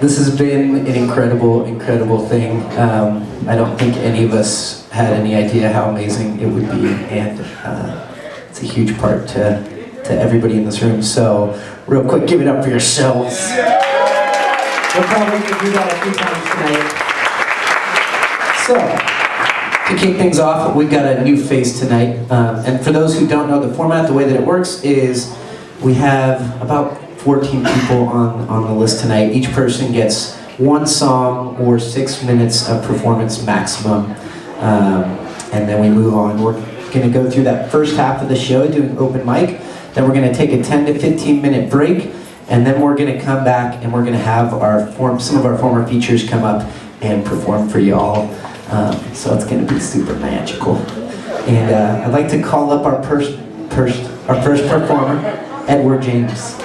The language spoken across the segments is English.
This has been an incredible, incredible thing. I don't think any of us had any idea how amazing it would be, and it's a huge part to everybody in this room. So, real quick, give it up for yourselves. We're probably going to do that a few times tonight. So, to kick things off, we've got a new face tonight. And for those who don't know the format, the way that it works is we have about 14 people on the list tonight. Each person gets one song or 6 minutes of performance maximum. And then we move on. We're going to go through that first half of the show doing open mic. Then we're going to take a 10 to 15 minute break. And then we're going to come back and we're going to have some of our former features come up and perform for y'all. So it's going to be super magical. And I'd like to call up our first performer, Edward James.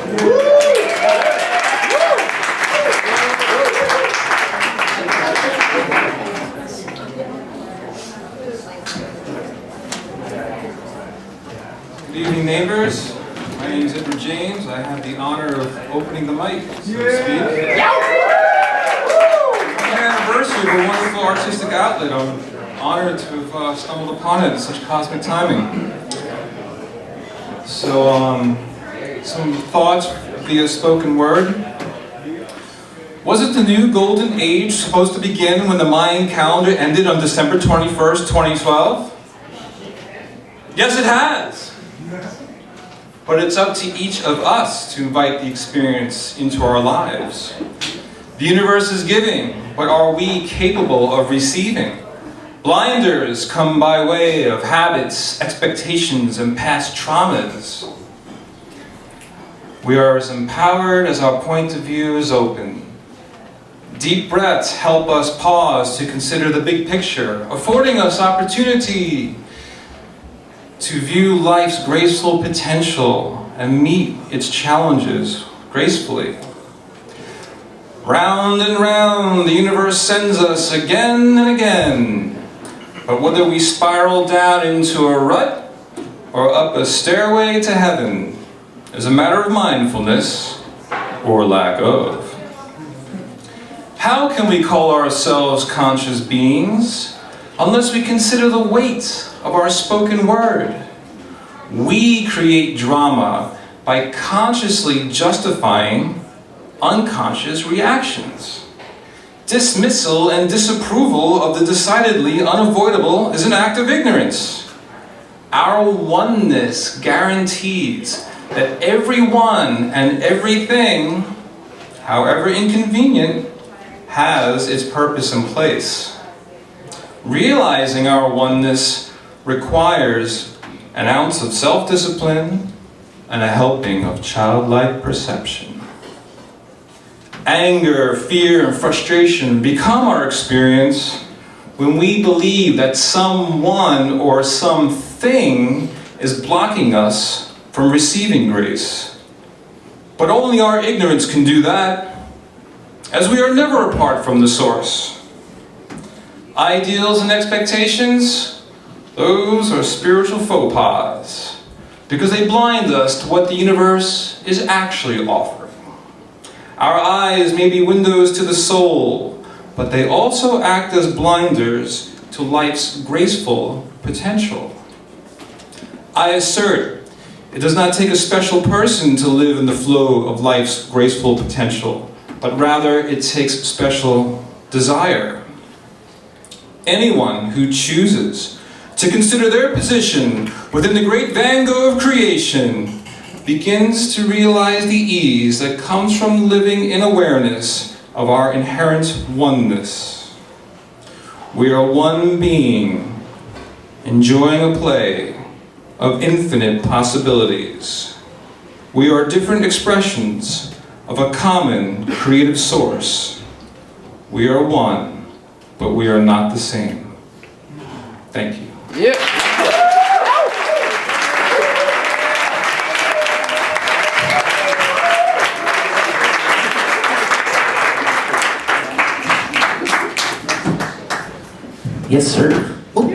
Good evening, neighbors. My name is Edward James. I have the honor of opening the mic, so to speak. On the anniversary of a wonderful artistic outlet, I'm honored to have stumbled upon it at such cosmic timing. So, some thoughts via spoken word. Was it the new golden age supposed to begin when the Mayan calendar ended on December 21st, 2012? Yes, it has. But it's up to each of us to invite the experience into our lives. The universe is giving, but are we capable of receiving? Blinders come by way of habits, expectations, and past traumas. We are as empowered as our point of view is open. Deep breaths help us pause to consider the big picture, affording us opportunity to view life's graceful potential and meet its challenges gracefully. Round and round, the universe sends us again and again. But whether we spiral down into a rut or up a stairway to heaven is a matter of mindfulness or lack of. How can we call ourselves conscious beings unless we consider the weight of our spoken word? We create drama by consciously justifying unconscious reactions. Dismissal and disapproval of the decidedly unavoidable is an act of ignorance. Our oneness guarantees that everyone and everything, however inconvenient, has its purpose in place. Realizing our oneness requires an ounce of self-discipline and a helping of childlike perception. Anger, fear, and frustration become our experience when we believe that someone or something is blocking us from receiving grace. But only our ignorance can do that, as we are never apart from the source. Ideals and expectations, those are spiritual faux pas, because they blind us to what the universe is actually offering. Our eyes may be windows to the soul, but they also act as blinders to life's graceful potential. I assert, it does not take a special person to live in the flow of life's graceful potential, but rather it takes special desire. Anyone who chooses to consider their position within the great Van Gogh of creation begins to realize the ease that comes from living in awareness of our inherent oneness. We are one being, enjoying a play of infinite possibilities. We are different expressions of a common creative source. We are one, but we are not the same. Thank you. Yeah. Yes, sir. Oh.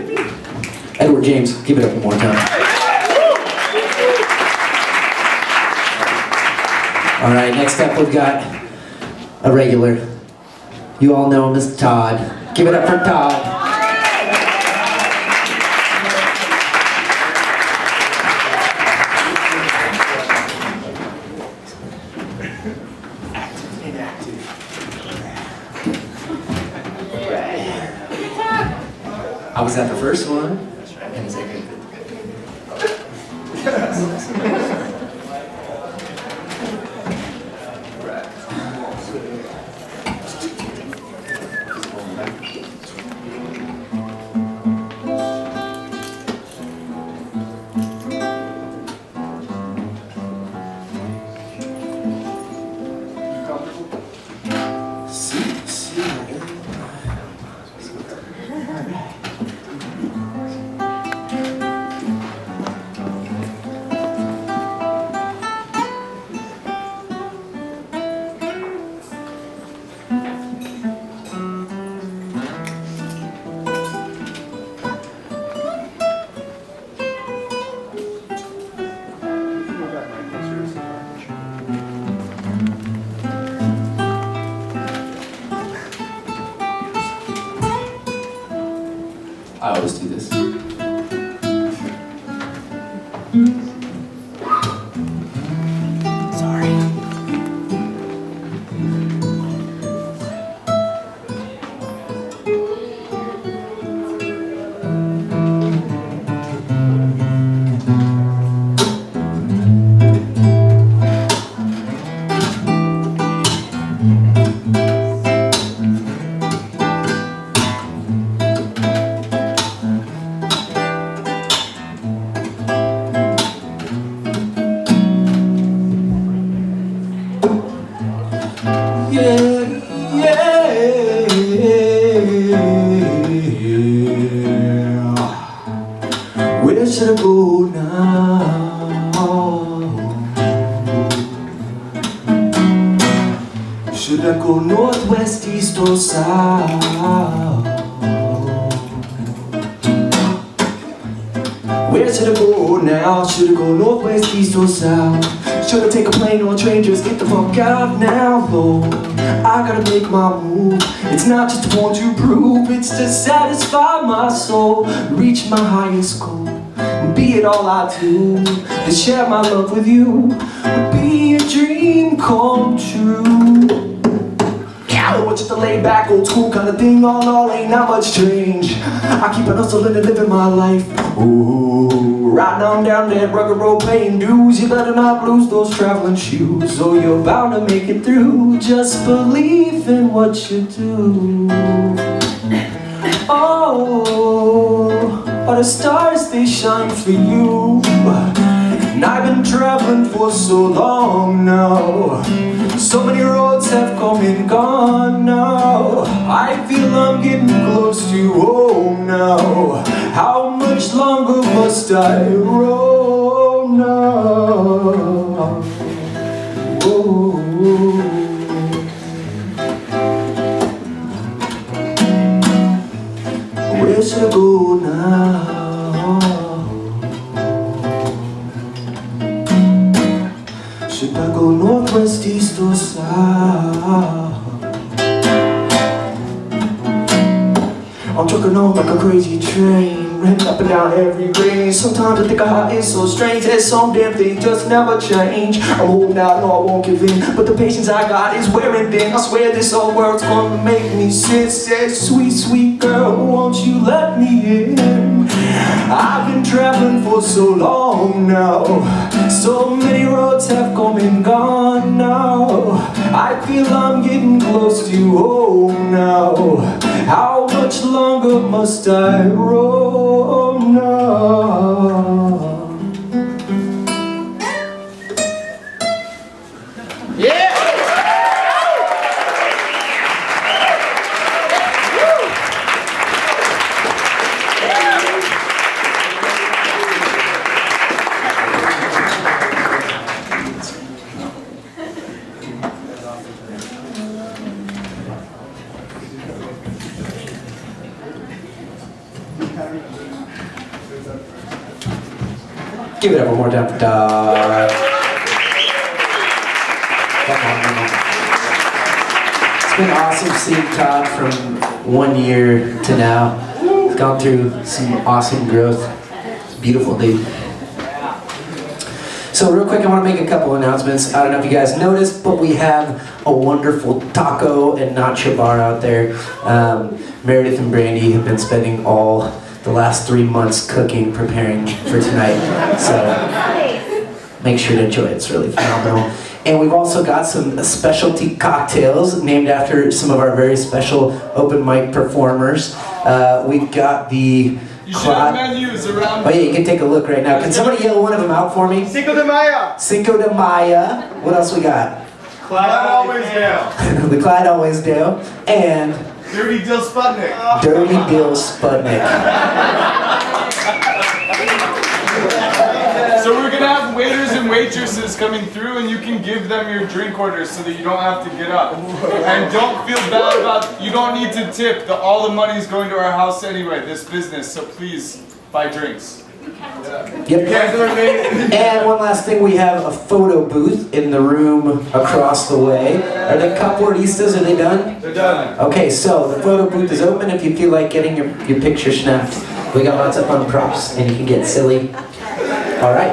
Edward James, give it up one more time. All right, next up we've got a regular. You all know him as Todd. Give it up for Todd. I was at the first one. And the second. I always do this. Sorry. Where should I go now? Should I go north, west, east, or south? Where should I go now? Should I go north, west, east, or south? Should I take a plane or a train? Just get the fuck out now, Lord. I gotta make my move. It's not just to want to prove, it's to satisfy my soul, reach my highest goal, and be it all I do. To share my love with you would be a dream come true. Yeah, it's just a laid back, old school kind of thing. All ain't not much change. I keep on hustling and living my life. Ooh, riding on down that rugged road paying dues. You better not lose those traveling shoes, or you're bound to make it through. Just believe in what you do. Oh, are the stars, they shine for you. And I've been traveling for so long now. So many roads have come and gone now. I feel I'm getting close to home now. How much longer must I roam now? Oh. Where should I go now? Should I go north, west, east, or south? I'm trucking on like a crazy train, running up and down every range. Sometimes I think our heart is so strange, there's some damn things just never change. I'm holding out, no I won't give in, but the patience I got is wearing thin. I swear this old world's gonna make me sick. Said, sweet, sweet girl, won't you let me in? I've been traveling for so long now. So many roads have come and gone now. I feel I'm getting close to home now. How much longer must I roam now? Yeah! Give it up one more time for Theyve. Come on. It's been awesome seeing Todd from 1 year to now. He's gone through some awesome growth. It's beautiful, dude. So real quick, I want to make a couple announcements. I don't know if you guys noticed, but we have a wonderful taco and nacho bar out there. Meredith and Brandy have been spending all the last 3 months cooking, preparing for tonight. So make sure to enjoy it. It's really phenomenal. And we've also got some specialty cocktails named after some of our very special open mic performers. We've got the You should have menus around. Oh yeah, you can take a look right now. Can somebody yell one of them out for me? Cinco de Mayo. Cinco de Mayo. What else we got? Clyde Always Dale. The Clyde Always Dale. And Dirty Dill Sputnik. Dirty Dill Sputnik. So we're gonna have waiters and waitresses coming through, and you can give them your drink orders so that you don't have to get up. And don't feel bad about. You don't need to tip. All the money is going to our house anyway. This business. So please buy drinks. Yep. And one last thing, we have a photo booth in the room across the way. Are the capoeiristas, are they done? They're done. Okay, so the photo booth is open if you feel like getting your picture snapped. We got lots of fun props, and you can get silly. All right.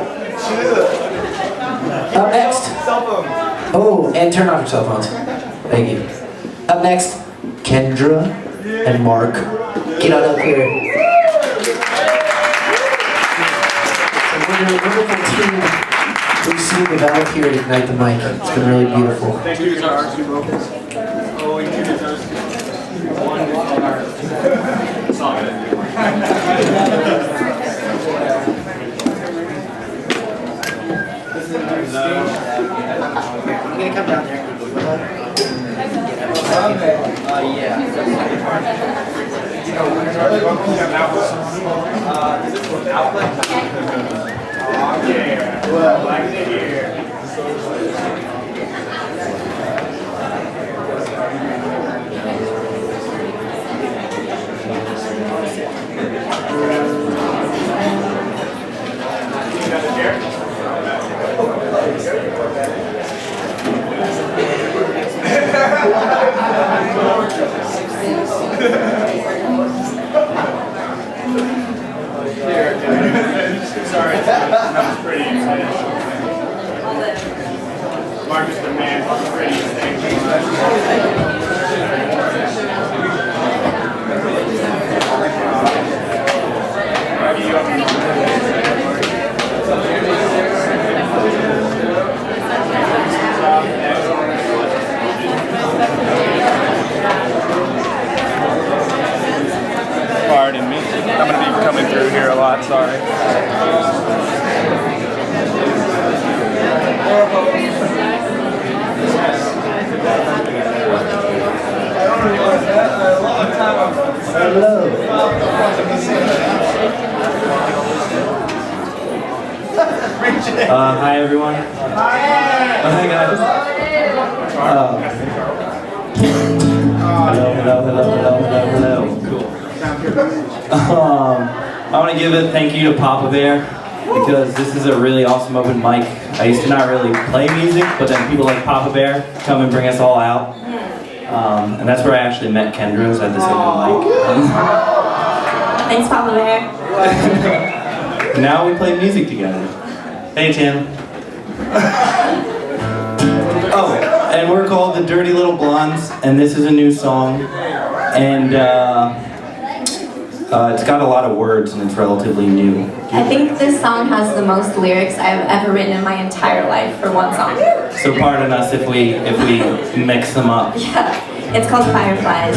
Up next. Cell phone. Oh, and turn off your cell phones. Thank you. Up next, Kendra and Mark. Get on up here. We're a wonderful team we've seen develop here at Ignite the Mic. It's been really beautiful. Thank you, guitars. Oh, and 2 guitars. 1 guitar. It's all good. I'm gonna come down there. Yeah. Sorry, that was pretty exciting. Marcus the man, pretty exciting. Pardon me. I'm going to be coming through here a lot, sorry. Hello. Hi everyone. Hi guys. Hello. Cool. I want to give a thank you to Papa Bear because this is a really awesome open mic. I used to not really play music, but then people like Papa Bear come and bring us all out. And that's where I actually met Kendra, was at this open mic. Thanks, Papa Bear. Now we play music together. Hey Tim. Oh, and we're called the Dirty Little Blondes, and this is a new song. And it's got a lot of words and it's relatively new. I think this song has the most lyrics I've ever written in my entire life for one song. So pardon us if we mix them up. Yeah, it's called Fireflies.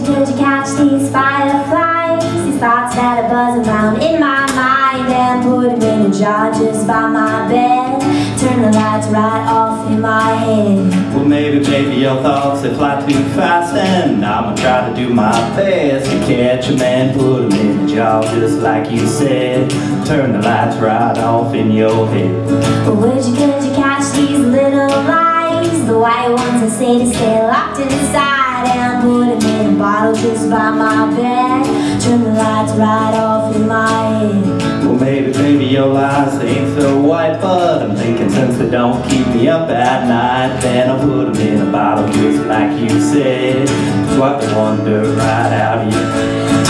Could you catch these fireflies? These thoughts that are buzzing around in my mind, and put them in a jar just by my bed. Turn the lights right off in my head. Well, maybe your thoughts they fly too fast, and I'ma try to do my best to catch 'em and put 'em in a jar just like you said. Turn the lights right off in your head. Could you catch these little lies? The white ones that say to stay locked inside. light and put him in a bottle just by my bed. Turn the lights right off in my head. Well, maybe, baby, your lies ain't so white, but I'm thinking since they don't keep me up at night, then I'll put them in a bottle just like you said. Swipe the wonder right out of you.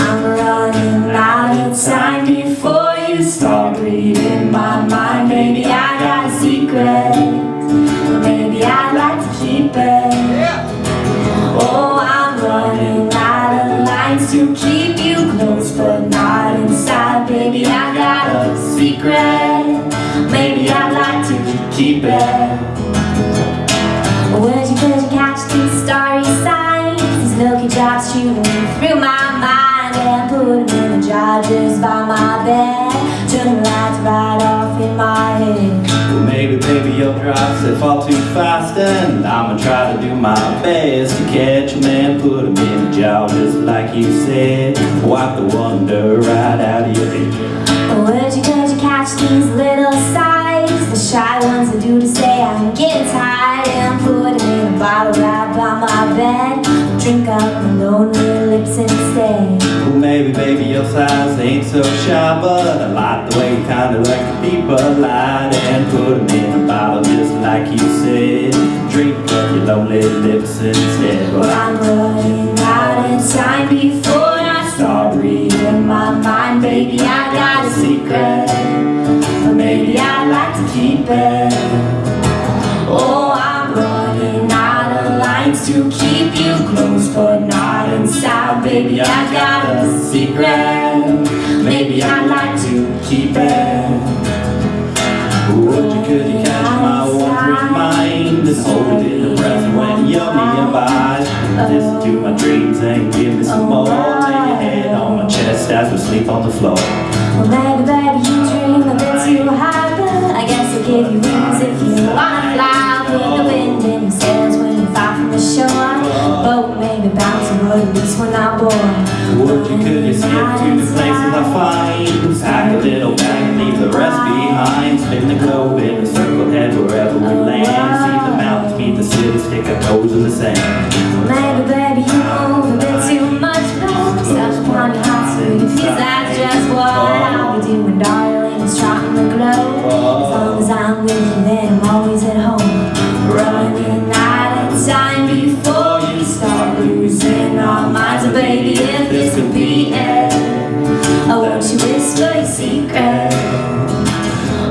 I'm running out of time before you start reading my mind. Maybe I got a secret, but maybe I'd like to keep it. Oh, I'm running out of lines to keep you close, but not inside. Baby, I got a secret, maybe I'd like to keep it. Could you catch these starry signs? These milky drops shooting through my mind, and put them in a jar just by my bed. Turn the lights right off in my head. Well, maybe, baby, your drops, they fall too fast, and I'ma try to do my best to catch 'em and put 'em in a jar just like you said. Wipe the wonder right out of your head. Could you catch these little sighs? The shy ones that do to say I'm getting tired, and put them in a bottle right by my bed. Drink up my lonely lips instead. Well, maybe, baby, your size ain't so shy, but I like the way you kinda like to be polite, and put 'em in a bottle just like you said. Drink up your lonely lips instead. Well, I'm running out of time before I start reading my mind. Baby, I got a secret, but maybe I'd like to keep it. Oh, I'm running out of lines to keep you close, but not inside. Baby, I got a secret, maybe I'd like to keep it. Could you catch my wandering mind and hold it in the present when you're nearby? Listen to my dreams and give me some more. Lay your head on my chest as we sleep on the floor. Well, maybe, baby, you dream a bit too high, but I guess I'll give you wings if you wanna fly. Put the wind in your sails when you far from the shore. Boat maybe bouncing, but at least we're not bored. Could you skip to the places I find? Pack a little bag and leave the rest behind. Spin the globe in a circle, head wherever we land. See the mountains, meet the city, stick our toes in the sand. Maybe, baby, you move a bit too much, but touch upon your heart so you feel that's just what I'll be doing, darling. It's trotting the globe. As long as I'm with you, then I'm always at home. Running out of time before you start losing our minds. So baby, if this could be it, oh, won't you whisper your secret?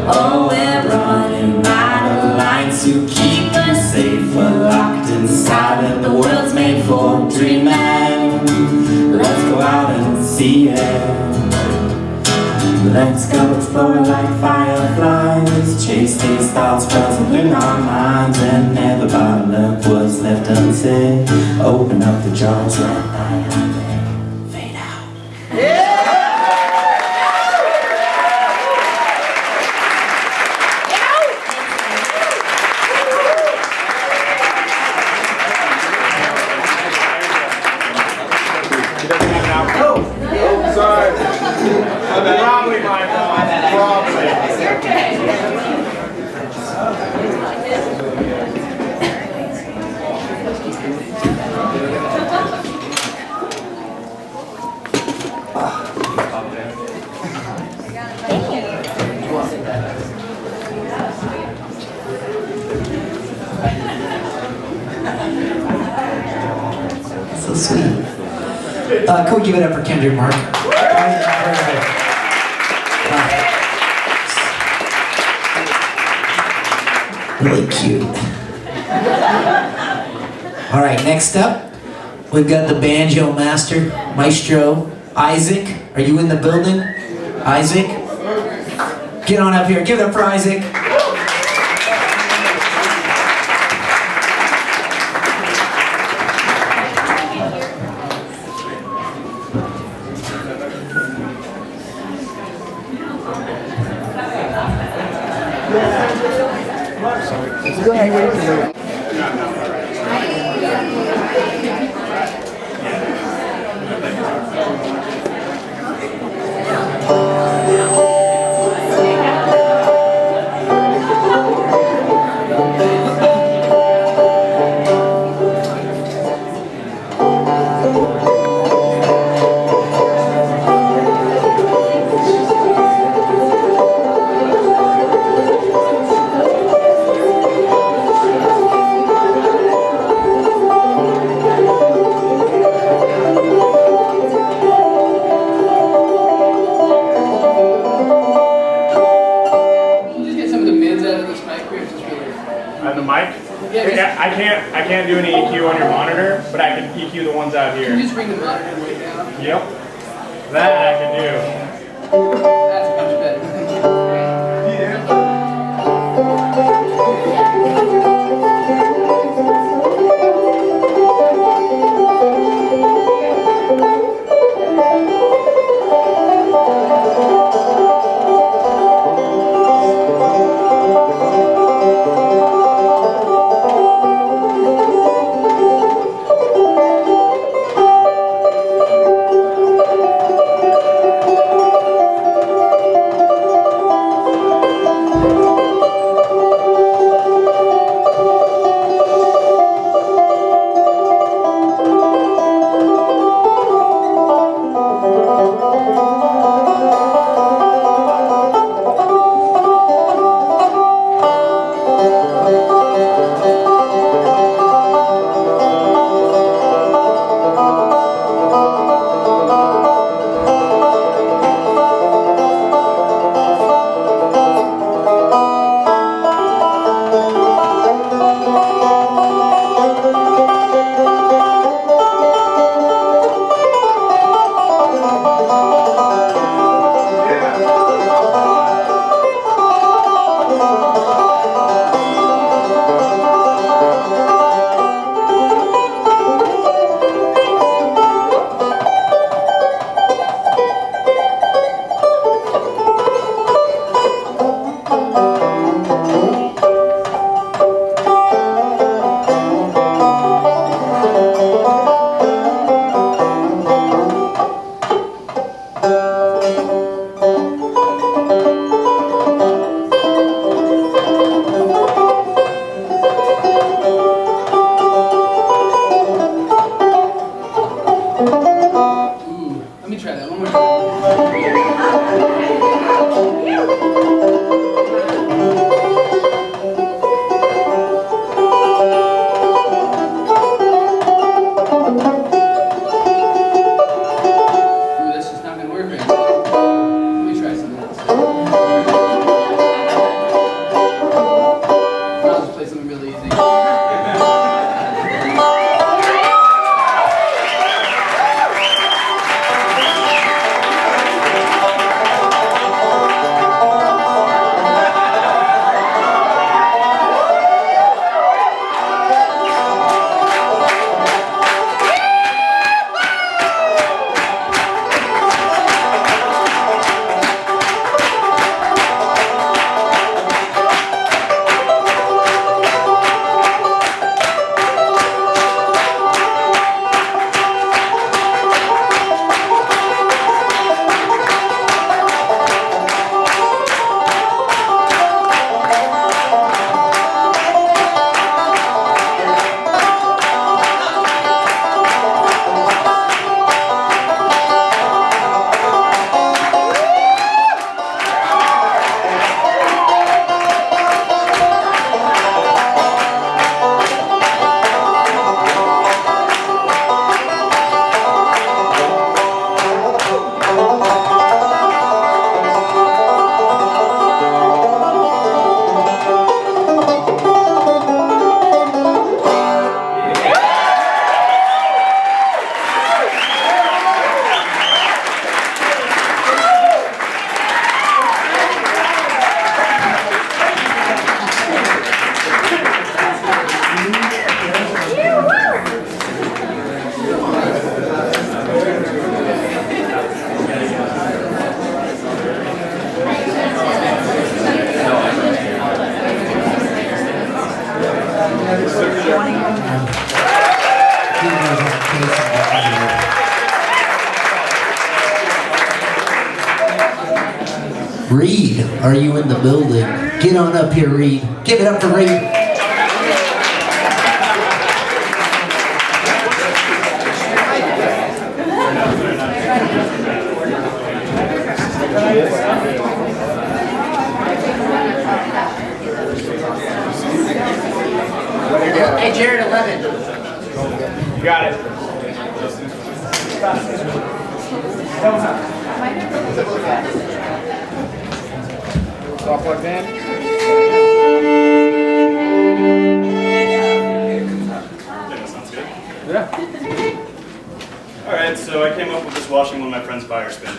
Oh, we're running out of lines to keep us safe. We're locked inside and the world's made for dreaming. Let's go out and see it. Let's go explore like fireflies. Chase these thoughts present in our minds, and never bottle up what's left unsaid. Open up the jars right now. Fade out. Sorry. Probably my fault. Probably. You're okay. So sweet. Can we give it up for Kendrick Mark? Really cute. All right, next up, we've got the banjo master, Maestro Isaac. Are you in the building? Isaac? Get on up here. Give it up for Isaac. can't do any EQ on your monitor, but I can EQ the ones out here. Can you just bring the monitor way down? Yep. That I can do. That's much better. Reed, are you in the building? Get on up here, Reed. Give it up for Reed. Hey, Jared, 11. You got it. All plugged in? Alright, so I came up with this watching one of my friends fire spin.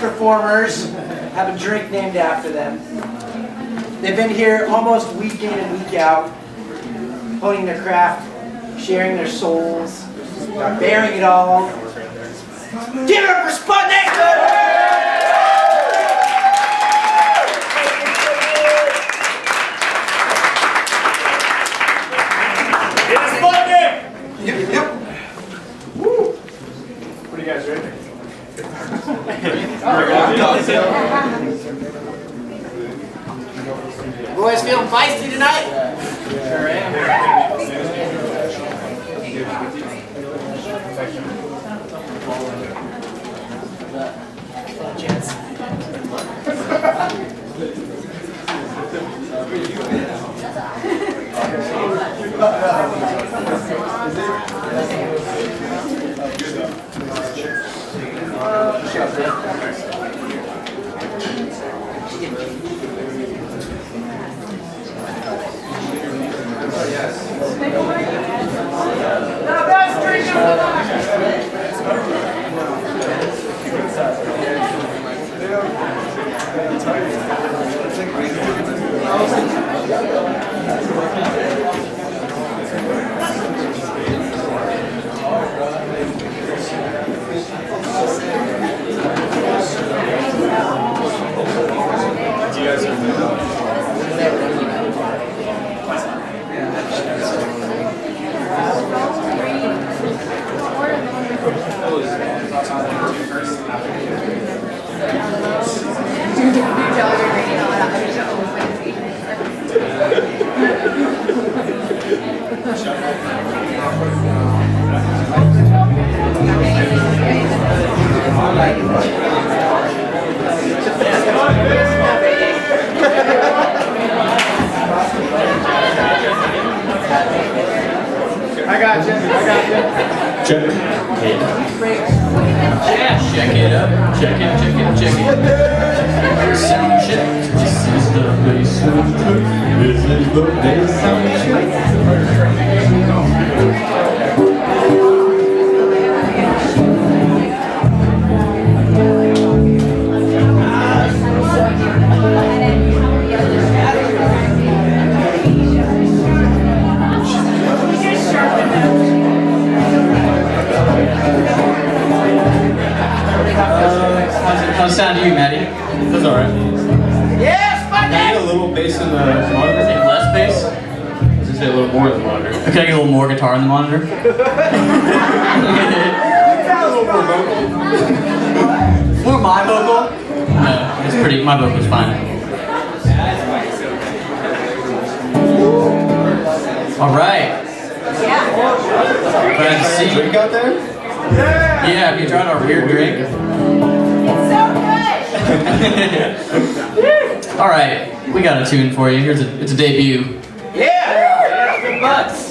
Performers have a drink named after them. They've been here almost week in and week out, honing their craft, sharing their souls, bearing it all. Give it up for Sputnik! What do you guys ready? Boys feeling feisty tonight? Sure am. Check it up. Check it, check it, check it. Sound check. This is the bass sound check. This is the bass sound check. How's it sound to you, Maddie? That's alright. Yes, my Can I get a little bass in the monitor? Less bass? I was gonna say a little more in the monitor. Can I get a little more guitar in the monitor? More my vocal? No, it's pretty, my vocal's fine. Alright. Glad to see you. Drink out there? Yeah, have you tried our weird drink? Alright, we got a tune for you. It's a debut. Yeah! Good butts.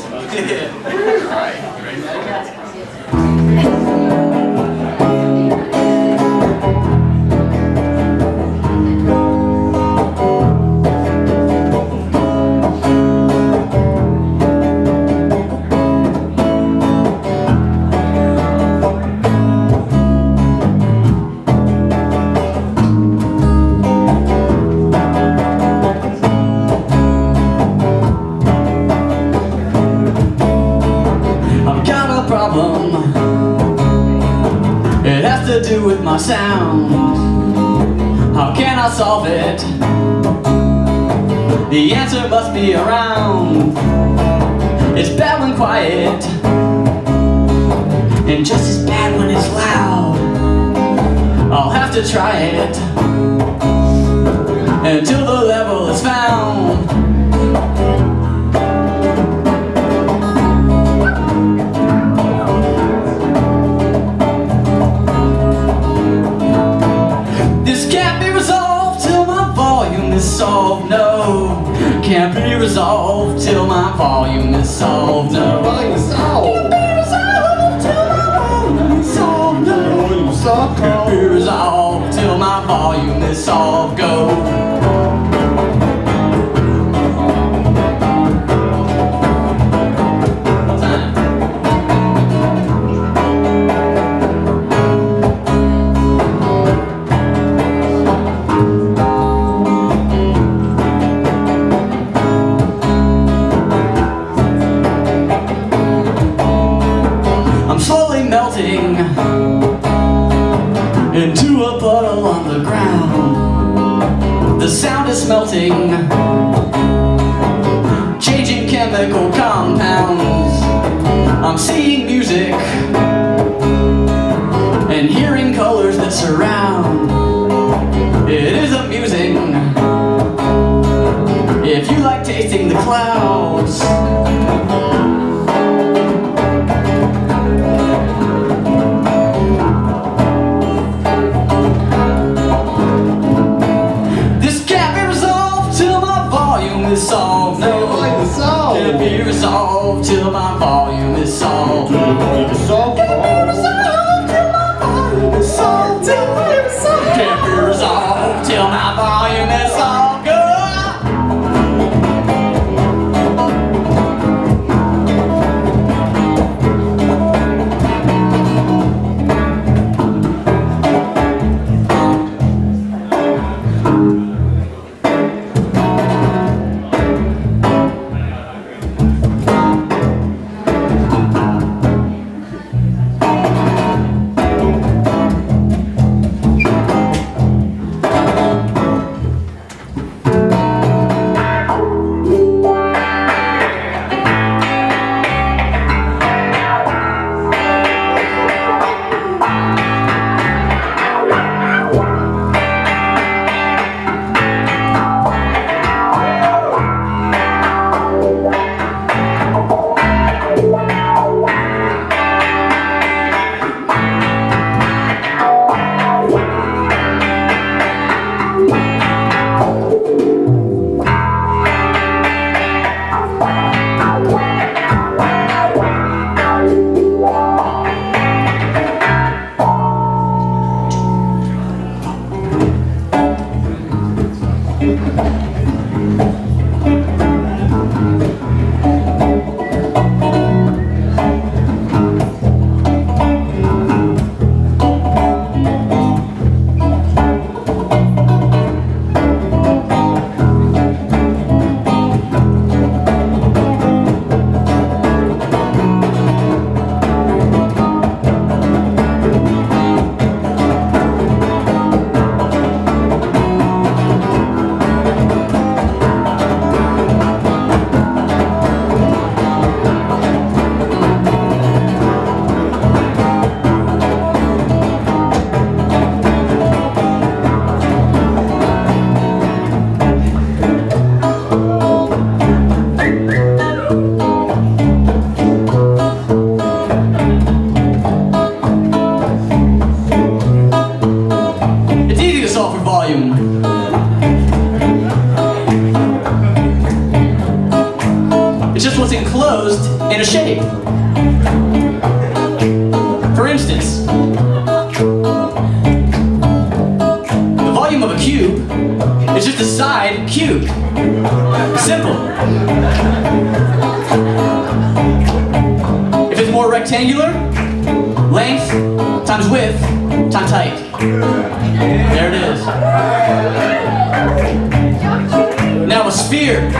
It has to do with my sound. How can I solve it? The answer must be around. It's bad when quiet, and just as bad when it's loud. I'll have to try it until the level is found. Solved, no. Can't be resolved till my volume is solved, no. Can't be resolved till my volume is solved, no. Can't be resolved till my volume is solved, go. Into a puddle on the ground. The sound is smelting, changing chemical compounds. I'm seeing music and hearing colors that surround. It is amusing if you like tasting the clouds. Solved, no. Can't be resolved till my volume is solved. Can't be resolved till my volume is solved. Can't be resolved till my volume is solved. a shape. For instance, the volume of a cube is just a side cube. Simple. If it's more rectangular, length times width times height. There it is. Now a sphere,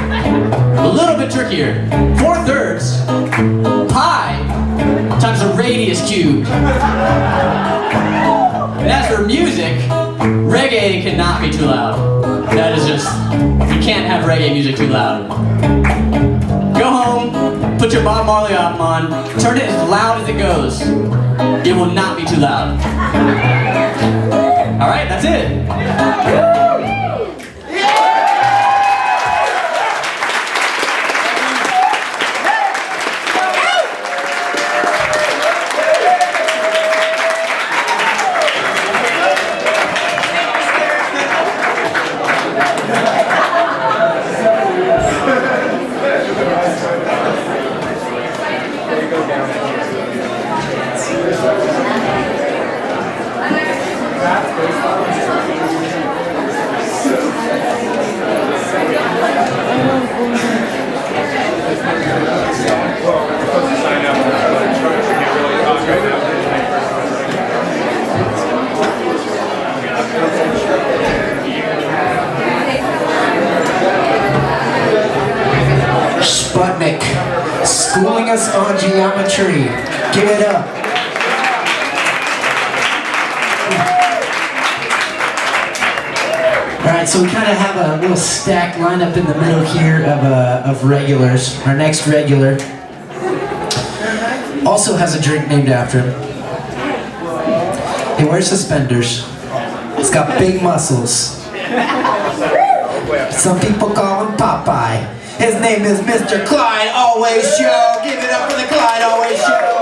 a little bit trickier. 4/3 pi times the radius cubed. And as for music, reggae cannot be too loud. That is just, you can't have reggae music too loud. Go home, put your Bob Marley album on, turn it as loud as it goes. It will not be too loud. All right, that's it. Sputnik, schooling us on geometry. Give it up. Alright, so we kind of have a little stacked lineup in the middle here of regulars. Our next regular also has a drink named after him. He wears suspenders. He's got big muscles. Some people call him Popeye. His name is Mr. Clyde Always Show. Give it up for the Clyde Always Show.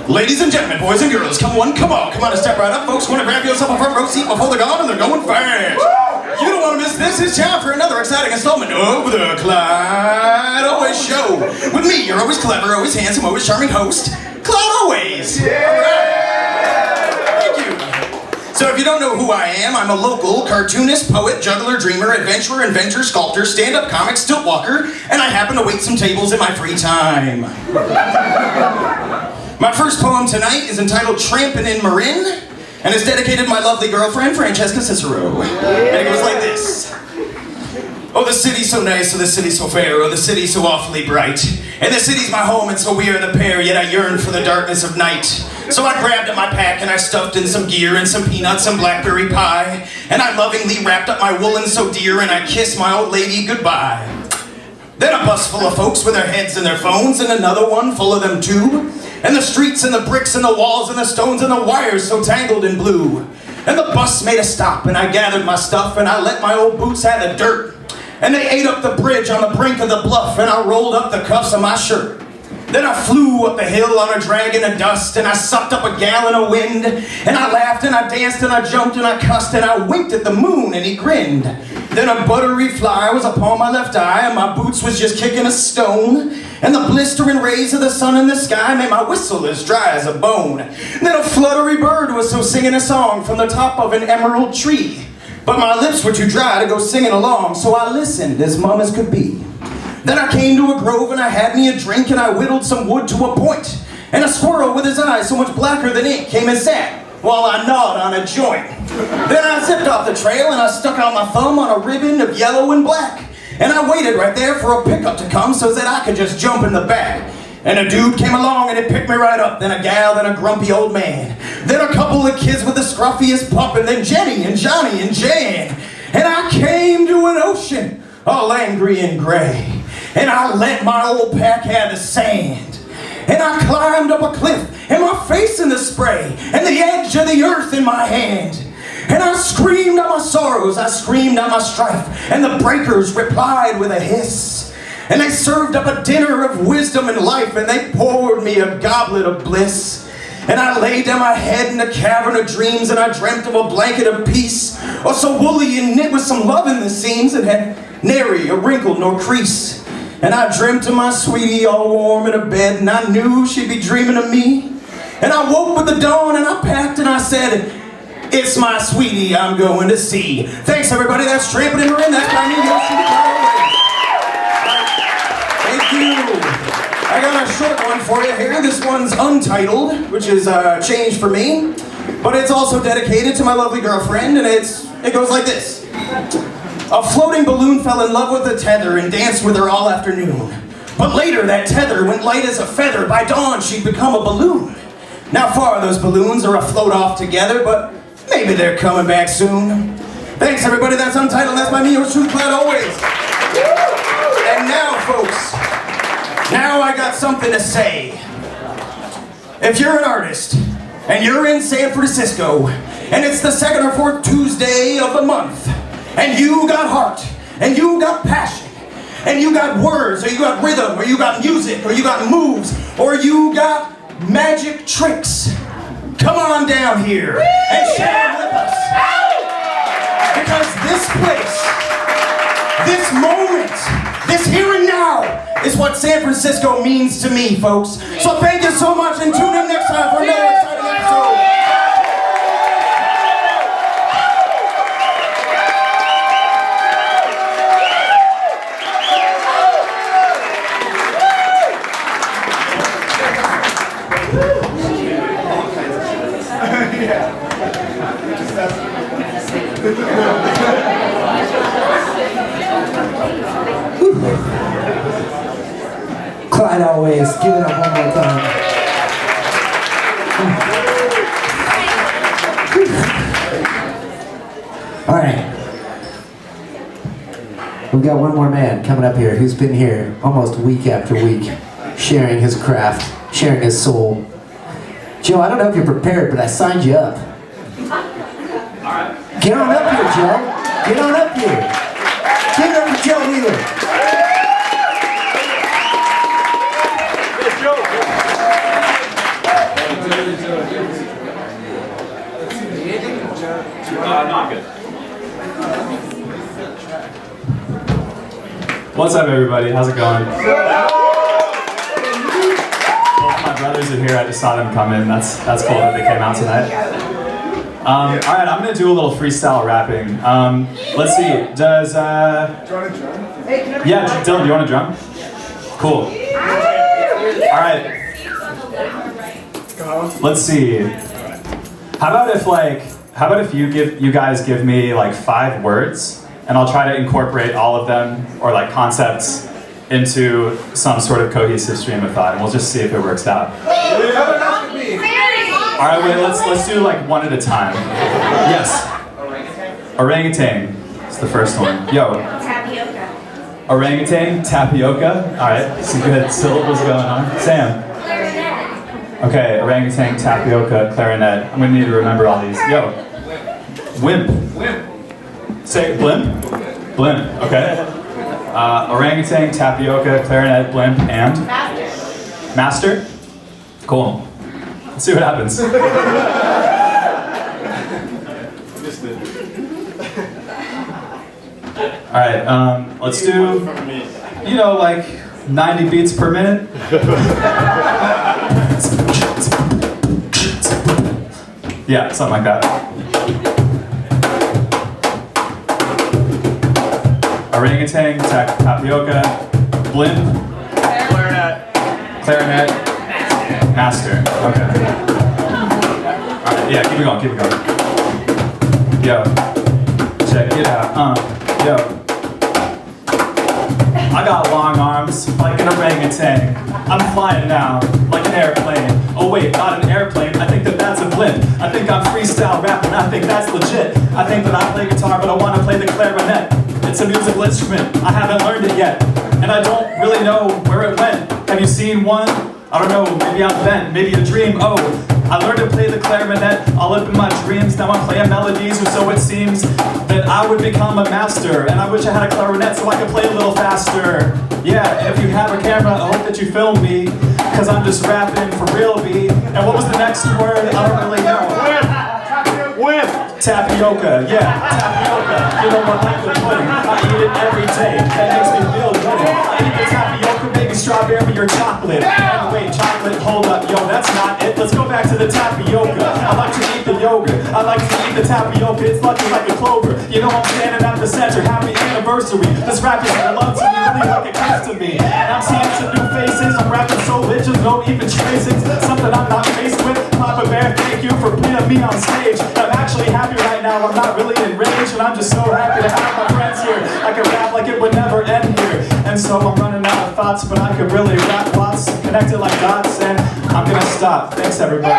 Ladies and gentlemen, boys and girls, come on and step right up, folks. Want to grab yourself a front row seat before they're gone, and they're going fast. You don't want to miss this. It's time for another exciting installment of the Clyde Always Show. With me, your always clever, always handsome, always charming host, Clyde Always. Yeah. All right. Thank you. So if you don't know who I am, I'm a local cartoonist, poet, juggler, dreamer, adventurer, inventor, sculptor, stand-up comic, stilt walker, and I happen to wait some tables in my free time. My first poem tonight is entitled Tramping in Marin, and is dedicated to my lovely girlfriend, Francesca Cicero. And it goes like this. Oh, the city's so nice, oh, the city's so fair, oh, the city's so awfully bright. And the city's my home, and so we are the pair, yet I yearn for the darkness of night. So I grabbed up my pack, and I stuffed in some gear, and some peanuts, and blackberry pie. And I lovingly wrapped up my woolen so dear, and I kissed my old lady goodbye. Then a bus full of folks with their heads in their phones, and another one full of them too. And the streets and the bricks and the walls and the stones and the wires so tangled in blue. And the bus made a stop, and I gathered my stuff, and I let my old boots have the dirt. And they ate up the bridge on the brink of the bluff, and I rolled up the cuffs of my shirt. Then I flew up the hill on a dragon of dust, and I sucked up a gallon of wind. And I laughed and I danced and I jumped and I cussed and I winked at the moon and he grinned. Then a buttery fly was upon my left eye, and my boots was just kicking a stone. And the blistering rays of the sun in the sky made my whistle as dry as a bone. Then a fluttery bird was so singing a song from the top of an emerald tree. But my lips were too dry to go singing along, so I listened as mum as could be. Then I came to a grove and I had me a drink, and I whittled some wood to a point. And a squirrel with his eyes so much blacker than ink came and sat while I gnawed on a joint. Then I zipped off the trail and I stuck out my thumb on a ribbon of yellow and black. And I waited right there for a pickup to come so that I could just jump in the back. And a dude came along and it picked me right up, then a gal, then a grumpy old man. Then a couple of kids with the scruffiest pup, and then Jenny and Johnny and Jan. And I came to an ocean, all angry and gray. And I let my old pack have the sand. And I climbed up a cliff, and my face in the spray, and the edge of the earth in my hand. And I screamed out my sorrows, I screamed out my strife, and the breakers replied with a hiss. And they served up a dinner of wisdom and life, and they poured me a goblet of bliss. And I laid down my head in a cavern of dreams, and I dreamt of a blanket of peace, or so woolly and knit with some love in the seams, and had nary a wrinkle nor crease. And I dreamt of my sweetie all warm in a bed, and I knew she'd be dreaming of me. And I woke with the dawn, and I packed, and I said, it's my sweetie I'm going to see. Thanks everybody, that's Tramping in Marin, that's by me, Thank you. I got a short one for you here. This one's untitled, which is a change for me. But it's also dedicated to my lovely girlfriend, and it goes like this. A floating balloon fell in love with a tether and danced with her all afternoon. But later that tether went light as a feather. By dawn she'd become a balloon. Now far those balloons are afloat off together, but maybe they're coming back soon. Thanks everybody, that's Untitled, that's by me, yours truly, glad always. And now folks, now I got something to say. If you're an artist, and you're in San Francisco, and it's the second or fourth Tuesday of the month, and you got heart, and you got passion, and you got words, or you got rhythm, or you got music, or you got moves, or you got magic tricks, come on down here and share with us. Because this place, this moment, this here and now is what San Francisco means to me, folks. So thank you so much, and tune in next time for another exciting episode. Clyde always, give it up one more time. All right. We've got one more man coming up here who's been here almost week after week, sharing his craft, sharing his soul. Joe, I don't know if you're prepared, but I signed you up. Get on up here, Joe. Get on up here. Give it up to Joe Wheeler. Not good. What's up, everybody? How's it going? Both my brothers are here. I just saw them come in. That's cool that they came out tonight. All right, I'm gonna do a little freestyle rapping. Let's see. Does Do you want to drum? yeah, Dylan, do you want to drum? Cool. All right. Let's see. How about if you guys give me like 5 words, and I'll try to incorporate all of them or like concepts into some sort of cohesive stream of thought, and we'll just see if it works out. All right, wait. Let's do like one at a time. Yes. Orangutan. It's the first one. Yo. Tapioca. Orangutan, tapioca. All right, some good syllables going on. Sam. Clarinet. Okay, orangutan, tapioca, clarinet. I'm gonna need to remember all these. Yo. Wimp. Say blimp. Blimp. Okay. Orangutan, tapioca, clarinet, blimp, and master. Cool. Let's see what happens. All right. Let's do. Like 90 beats per minute. Yeah, something like that. Orangutan, tapioca, blimp, clarinet, master. Okay. Alright, yeah, keep it going. Yo, check it out. Yo. I got long arms, like an orangutan. I'm flying now, like an airplane. Oh wait, not an airplane, I think that's a blimp. I think I'm freestyle rapping, I think that's legit. I think that I play guitar, but I want to play the clarinet. It's a musical instrument, I haven't learned it yet. And I don't really know where it went. Have you seen one? I don't know, maybe I'm bent, maybe a dream. Oh, I learned to play the clarinet all up in my dreams. Now I'm playing melodies, or so it seems, that I would become a master. And I wish I had a clarinet so I could play a little faster. Yeah, if you have a camera, I hope that you film me, cause I'm just rapping for real, B. And what was the next word? I don't really know. Whip! Tapioca, yeah, tapioca. You know what, like the pudding. I eat it every day, that makes me feel good. I eat the tapioca, maybe strawberry or chocolate. And wait, chocolate, hold up, yo, that's not it. Let's go back to the tapioca. I like to eat the yogurt, I like to eat the tapioca. It's lucky like a clover. You know I'm standing at the center, happy anniversary. This rap is a love to me, really like it comes to me. And I'm seeing some new faces, I'm rapping so bitches, no even traces. Something I'm not faced with. Papa Bear, thank you for putting me on stage. I'm actually happy right now, I'm not really enraged, and I'm just so happy to have my friends here. I can rap like it would never end here. And so I'm running out of thoughts, but I could really rap lots, connected like dots, and I'm gonna stop. Thanks everybody.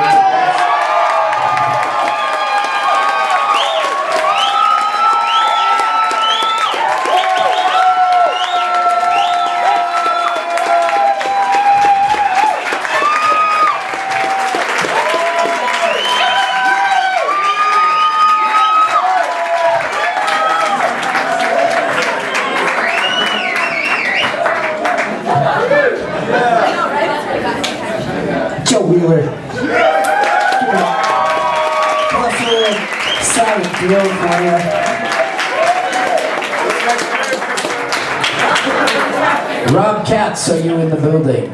Wheeler. Plus a solid deal for you. Rob Katz, are you in the building?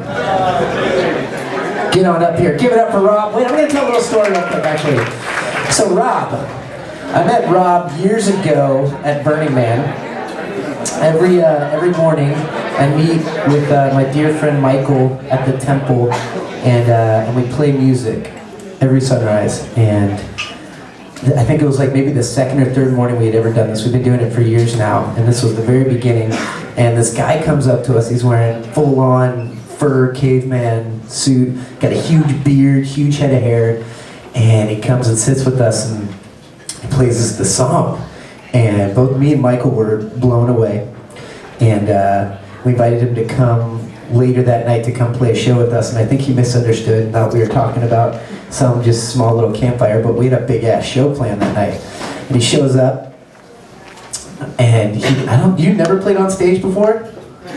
Get on up here. Give it up for Rob. Wait, I'm going to tell a little story real quick, actually. So Rob, I met Rob years ago at Burning Man. Every morning, I meet with my dear friend Michael at the temple, and we play music every sunrise. And I think it was like maybe the second or third morning we had ever done this. We've been doing it for years now, and this was the very beginning. And this guy comes up to us. He's wearing full-on fur caveman suit, got a huge beard, huge head of hair, and he comes and sits with us and he plays us the song. And both me and Michael were blown away. And we invited him to come later that night to come play a show with us, and I think he misunderstood and thought we were talking about some just small little campfire, but we had a big ass show planned that night. And he shows up, and you never played on stage before?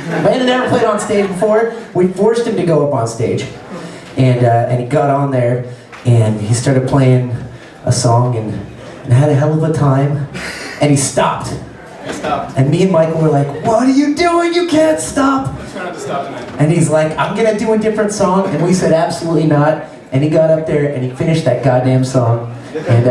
Man had never played on stage before. We forced him to go up on stage, and he got on there, and he started playing a song, and had a hell of a time, and he stopped. And me and Michael were like, "What are you doing? You can't stop!" I'm trying not to stop tonight. And he's like, "I'm gonna do a different song," and we said, "Absolutely not." And he got up there and he finished that goddamn song, and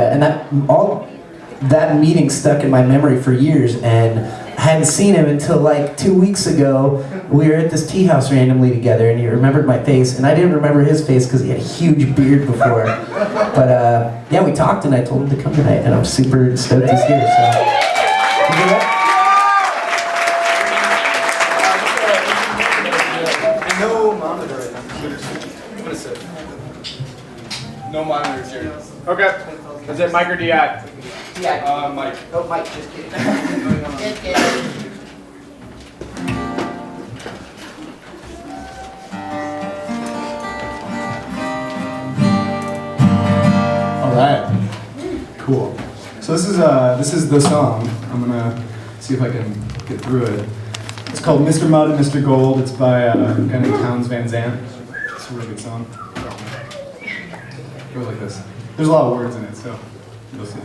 that meeting stuck in my memory for years. And I hadn't seen him until like 2 weeks ago. We were at this tea house randomly together, and he remembered my face, and I didn't remember his face because he had a huge beard before. But yeah, we talked, and I told him to come tonight, and I'm super stoked he's here. So. No monitor. What is it? No monitors here. Okay. Is it Mike or Diak? Diak. Mike. Oh, Mike, just kidding. Just kidding. All right. Cool. So this is the song. I'm gonna see if I can get through it. It's called Mr. Mud and Mr. Gold. It's by a guy named Towns Van Zandt. It's a really good song. It goes like this. There's a lot of words in it, so you'll see.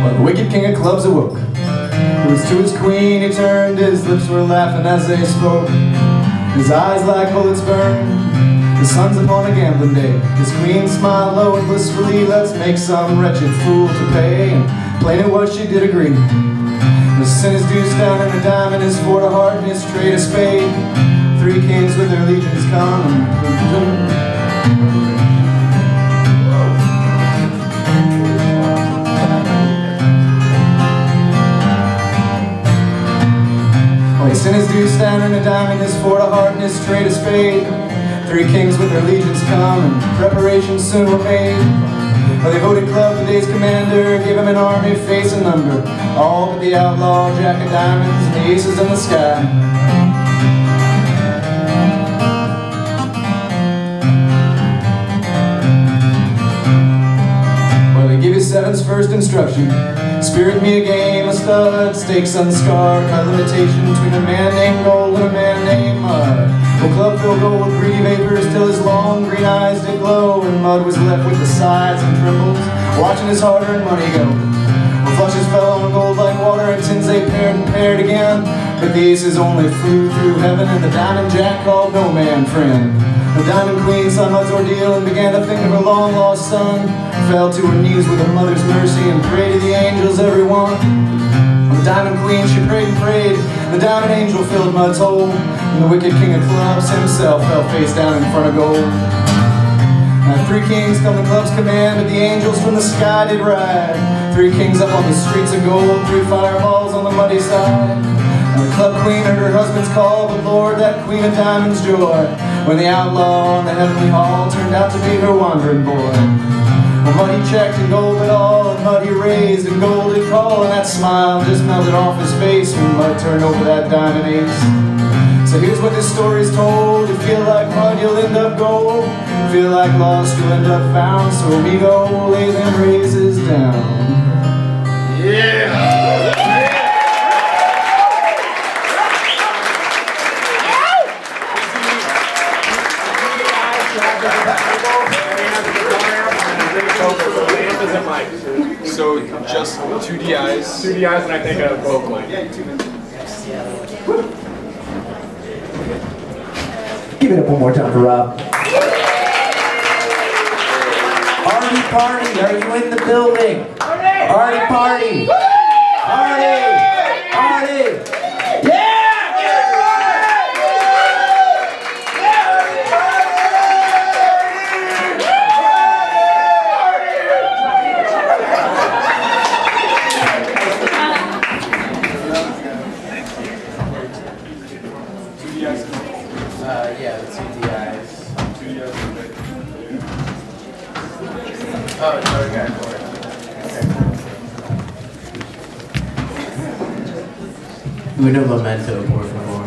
When the wicked king of clubs awoke, it was to his queen he turned, his lips were laughing as they spoke, his eyes like bullets burned. The sun's upon a gambling day, his queen smiled low and blissfully, let's make some wretched fool to pay. And plain it was she did agree. The sin is deuce down and a diamond is for the heart and his trade a spade. 3 kings with their legions come. Sin is deuce down and a diamond is for a heart and his trade a spade. 3 kings with their legions come and preparations soon were made. Well, they voted Club the day's commander, gave him an army, face and number, all but the outlaw, jack of diamonds, and the aces in the sky. Well, they give you 7's first instruction. Spirit me a game, a stud, stakes unscarred, by limitation between a man named Gold and a man named Mud. Well, Club filled Gold with greedy vapors till his long green eyes did glow, and Mud was left with the sighs and trembles, watching his hard-earned money go. Well, flushes fell on Gold like water, and tins they paired and paired again, but the aces only flew through heaven, and the diamond jack called no man friend. The diamond queen saw Mud's ordeal and began to think of her long-lost son, fell to her knees with a mother's mercy and prayed to the angels, everyone. The diamond queen, she prayed and prayed, the diamond angel filled Mud's hole, and the wicked king of clubs himself fell face down in front of Gold. Now 3 kings come to Club's command, but the angels from the sky did ride. 3 kings up on the streets of Gold, 3 fireballs on the muddy side. Now the Club queen heard her husband's call, but Lord, that queen of diamonds joy, when the outlaw in the heavenly hall turned out to be her wandering boy. Well, Mud he checked and Gold did all, and Mud he raised and Gold did call, and that smile just melted off his face when Mud turned over that diamond ace. So here's what this story's told. You feel like Mud, you'll end up Gold. Feel like lost, you'll end up found. So we go lay them raises down. Yeah! So just 2 DIs. 2 DIs and I think a vocal. Give it up one more time for Rob. Artie Party, are you in the building? Artie Party! Party! Party! Yeah! Yeah, the 2 DIs. 2 DIs. Oh, it's already got it. Uno momento, por favor.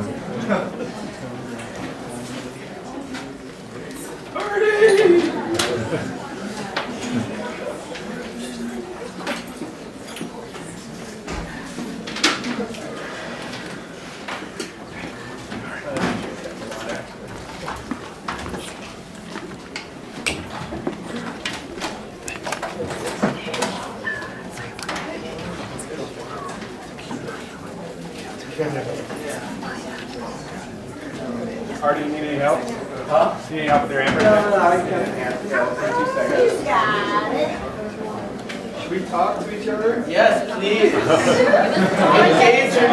Artie, you need any help? Huh? You need any help with your amber? No, I can handle it. 2 seconds. Got it. Should we talk to each other? Yes, please. Engage your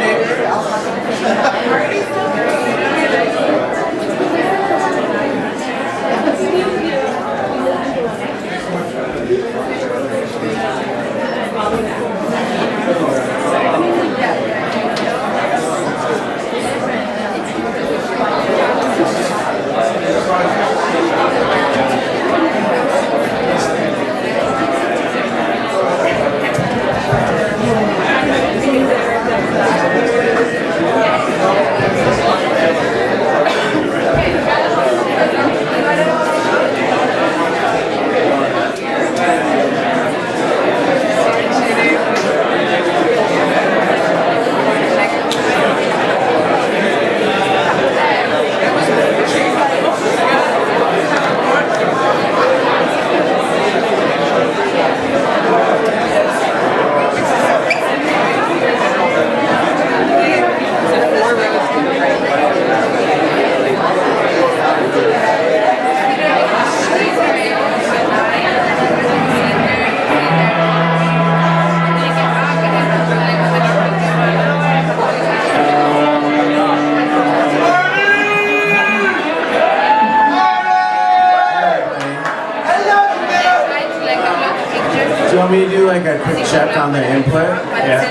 Do you want me to do like a quick check on the input? Yeah.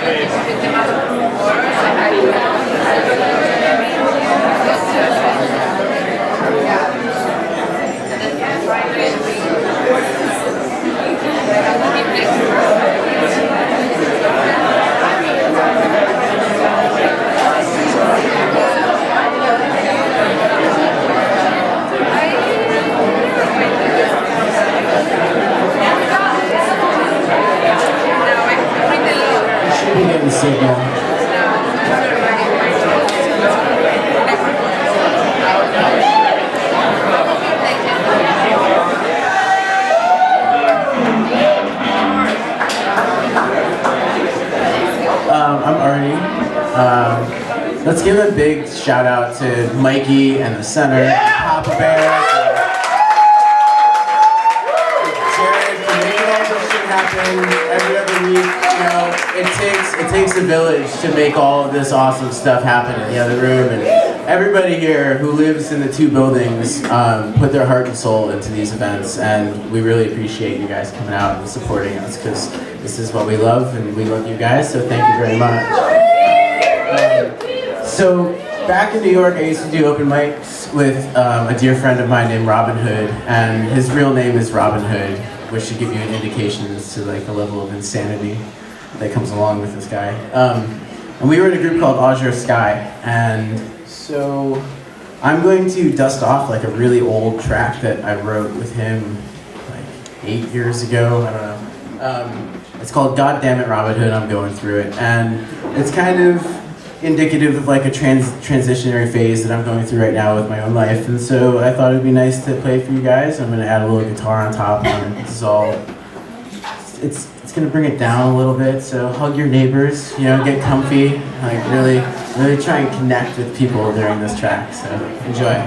Let's give a big shout out to Mikey and the center, Papa Bear, Jared for making all this shit happen every other week. You know, it takes a village to make all of this awesome stuff happen in the other room, and everybody here who lives in the two buildings put their heart and soul into these events, and we really appreciate you guys coming out and supporting us, because this is what we love, and we love you guys, so thank you very much. So back in New York, I used to do open mics with a dear friend of mine named Robin Hood, and his real name is Robin Hood, which should give you an indication as to like the level of insanity that comes along with this guy. And we were in a group called Azure Sky, and so I'm going to dust off like a really old track that I wrote with him like 8 years ago, I don't know. It's called God Damn It Robin Hood, I'm going through it, and it's kind of indicative of like a transitionary phase that I'm going through right now with my own life, and so I thought it'd be nice to play for you guys. I'm gonna add a little guitar on top, and this is all, it's gonna bring it down a little bit, so hug your neighbors, you know, get comfy, like really try and connect with people during this track, so enjoy.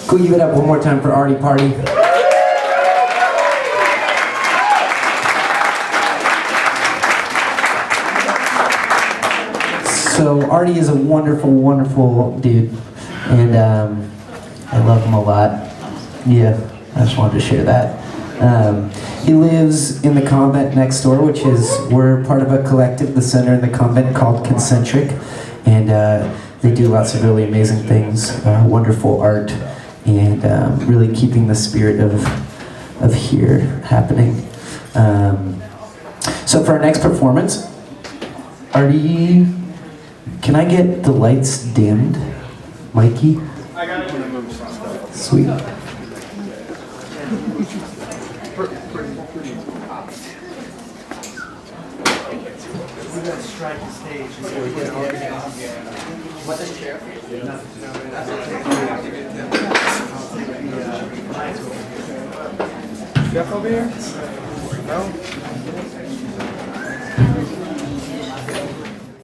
Cool, give it up one more time for Artie Party. So Artie is a wonderful, wonderful dude, and I love him a lot. Yeah, I just wanted to share that. He lives in the convent next door, which is, we're part of a collective, the center in the convent called Concentric, and they do lots of really amazing things, wonderful art, and really keeping the spirit of here happening. So for our next performance, Artie, can I get the lights dimmed, Mikey? I got it. Sweet. We're gonna strike the stage before we get all what this chair? Jeff over here? No?